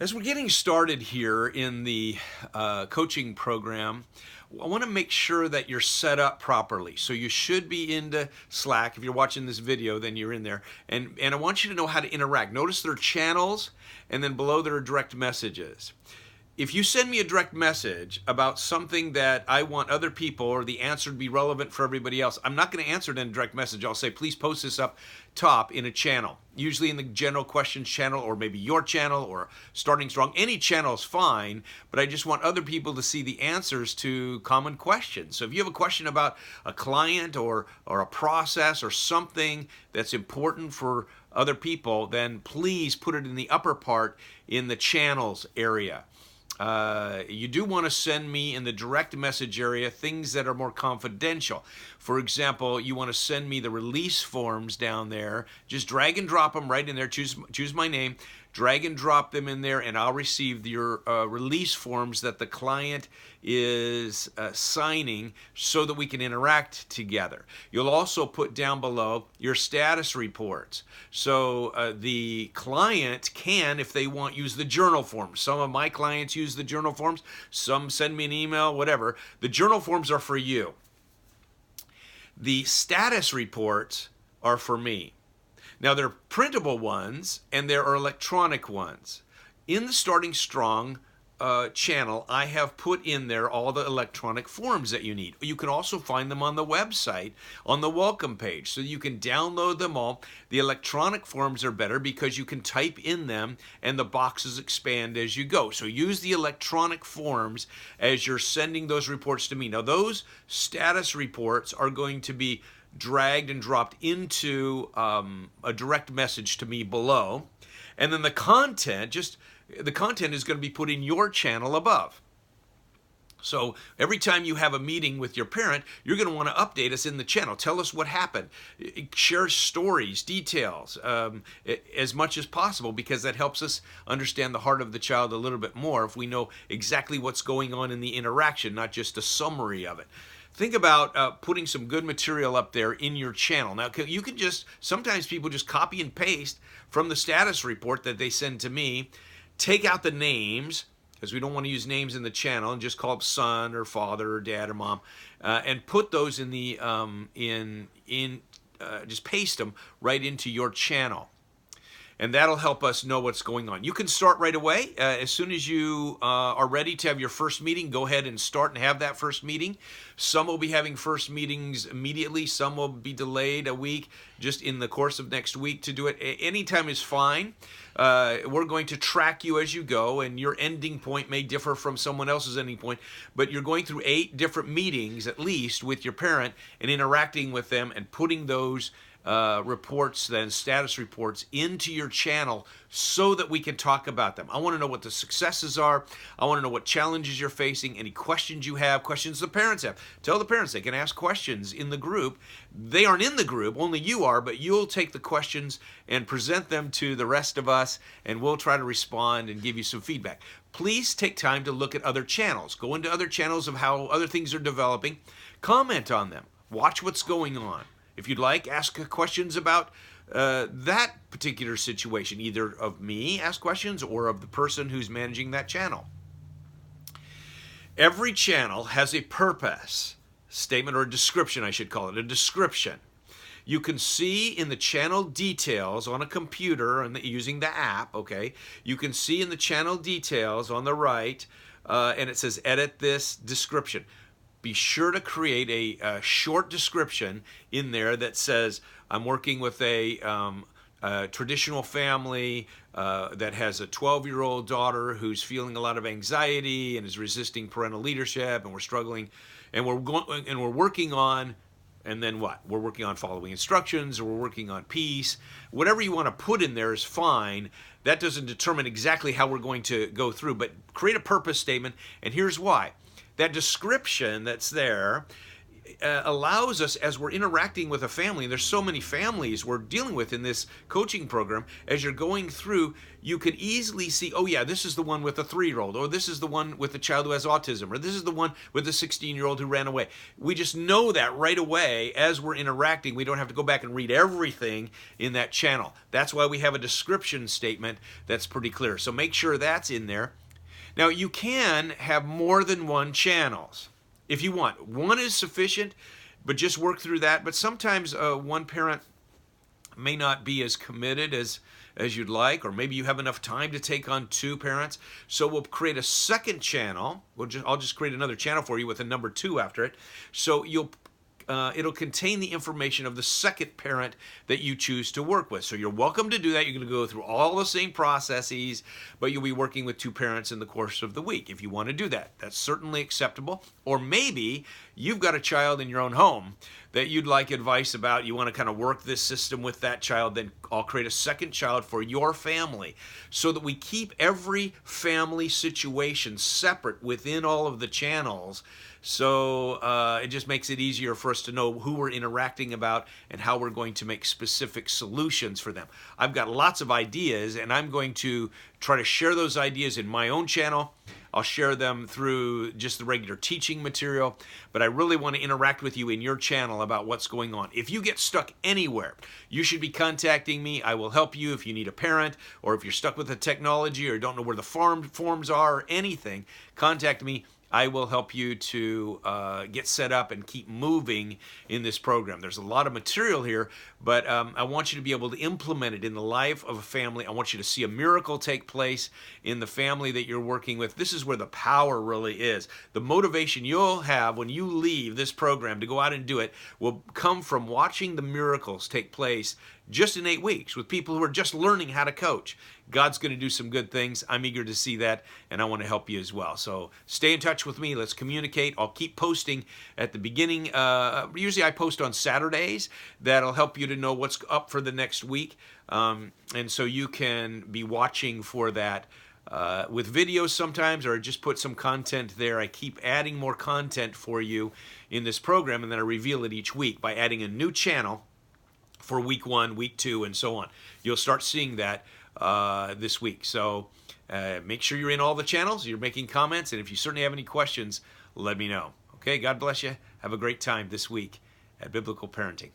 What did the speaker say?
As we're getting started here in the coaching program, I want to make sure that you're set up properly. So you should be into Slack. If you're watching this video, then you're in there. And I want you to know how to interact. Notice there are channels, and then below there are direct messages. If you send me a direct message about something that I want other people or the answer to be relevant for everybody else, I'm not going to answer it in a direct message. I'll say, please post this up top in a channel, usually in the general questions channel or maybe your channel or Starting Strong. Any channel is fine, but I just want other people to see the answers to common questions. So if you have a question about a client or a process or something that's important for other people, then please put it in the upper part in the channels area. You do want to send me in the direct message area things that are more confidential. For example, you want to send me the release forms down there. Just drag and drop them right in there. Choose my name, drag and drop them in there, and I'll receive your release forms that the client is signing so that we can interact together. You'll also put down below your status reports. So the client can, if they want, use the journal forms. Some of my clients use the journal forms. Some send me an email, whatever. The journal forms are for you. The status reports are for me. Now, there are printable ones and there are electronic ones. In the Starting Strong channel, I have put in there all the electronic forms that you need. You can also find them on the website on the welcome page, so you can download them all. The electronic forms are better because you can type in them and the boxes expand as you go. So use the electronic forms as you're sending those reports to me. Now, those status reports are going to be dragged and dropped into a direct message to me below, and then the content is going to be put in your channel above. So every time you have a meeting with your parent, you're going to want to update us in the channel. Tell us what happened. Share stories, details, as much as possible, because that helps us understand the heart of the child a little bit more if we know exactly what's going on in the interaction, not just a summary of it. Think about putting some good material up there in your channel. Now, you can sometimes people just copy and paste from the status report that they send to me, take out the names, because we don't want to use names in the channel, and just call up son or father or dad or mom, and put those in the just paste them right into your channel. And that'll help us know what's going on. You can start right away. As soon as you are ready to have your first meeting, go ahead and start and have that first meeting. Some will be having first meetings immediately. Some will be delayed a week, just in the course of next week to do it. Anytime is fine. We're going to track you as you go, and your ending point may differ from someone else's ending point, but you're going through 8 different meetings at least with your parent and interacting with them and putting those reports, then status reports, into your channel so that we can talk about them. I want to know what the successes are. I want to know what challenges you're facing, any questions you have, questions the parents have. Tell the parents they can ask questions in the group. They aren't in the group, only you are, but you'll take the questions and present them to the rest of us, and we'll try to respond and give you some feedback. Please take time to look at other channels. Go into other channels of how other things are developing. Comment on them. Watch what's going on. If you'd like, ask questions about that particular situation, either of me, ask questions, or of the person who's managing that channel. Every channel has a purpose statement, or a description, I should call it, a description. You can see in the channel details on a computer and using the app, okay, you can see in the channel details on the right, and it says edit this description. Be sure to create a short description in there that says, I'm working with a traditional family that has a 12-year-old daughter who's feeling a lot of anxiety and is resisting parental leadership, and we're struggling, and we're working on, and then what? We're working on following instructions, or we're working on peace. Whatever you want to put in there is fine. That doesn't determine exactly how we're going to go through, but create a purpose statement, and here's why. That description that's there allows us, as we're interacting with a family, and there's so many families we're dealing with in this coaching program, as you're going through, you can easily see, oh yeah, this is the one with the 3-year-old, or this is the one with the child who has autism, or this is the one with the 16-year-old who ran away. We just know that right away as we're interacting. We don't have to go back and read everything in that channel. That's why we have a description statement that's pretty clear. So make sure that's in there. Now, you can have more than one channels if you want. One is sufficient, but just work through that. But sometimes one parent may not be as committed as you'd like, or maybe you have enough time to take on 2 parents. So we'll create a second channel. I'll just create another channel for you with a number 2 after it. So it'll contain the information of the second parent that you choose to work with. So you're welcome to do that. You're going to go through all the same processes, but you'll be working with 2 parents in the course of the week. If you want to do that, that's certainly acceptable. Or maybe you've got a child in your own home that you'd like advice about. You want to kind of work this system with that child. Then I'll create a second child for your family so that we keep every family situation separate within all of the channels. So it just makes it easier for us to know who we're interacting about and how we're going to make specific solutions for them. I've got lots of ideas, and I'm going to try to share those ideas in my own channel. I'll share them through just the regular teaching material, but I really want to interact with you in your channel about what's going on. If you get stuck anywhere, you should be contacting me. I will help you if you need a parent, or if you're stuck with the technology or don't know where the forms are or anything, contact me. I will help you to get set up and keep moving in this program. There's a lot of material here, but I want you to be able to implement it in the life of a family. I want you to see a miracle take place in the family that you're working with. This is where the power really is. The motivation you'll have when you leave this program to go out and do it will come from watching the miracles take place just in 8 weeks with people who are just learning how to coach. God's going to do some good things. I'm eager to see that, and I want to help you as well. So stay in touch with me. Let's communicate. I'll keep posting at the beginning. Usually I post on Saturdays. That'll help you to know what's up for the next week. And so you can be watching for that with videos sometimes, or just put some content there. I keep adding more content for you in this program, and then I reveal it each week by adding a new channel for week 1, week 2, and so on. You'll start seeing that this week. So make sure you're in all the channels, you're making comments, and if you certainly have any questions, let me know. Okay, God bless you. Have a great time this week at Biblical Parenting.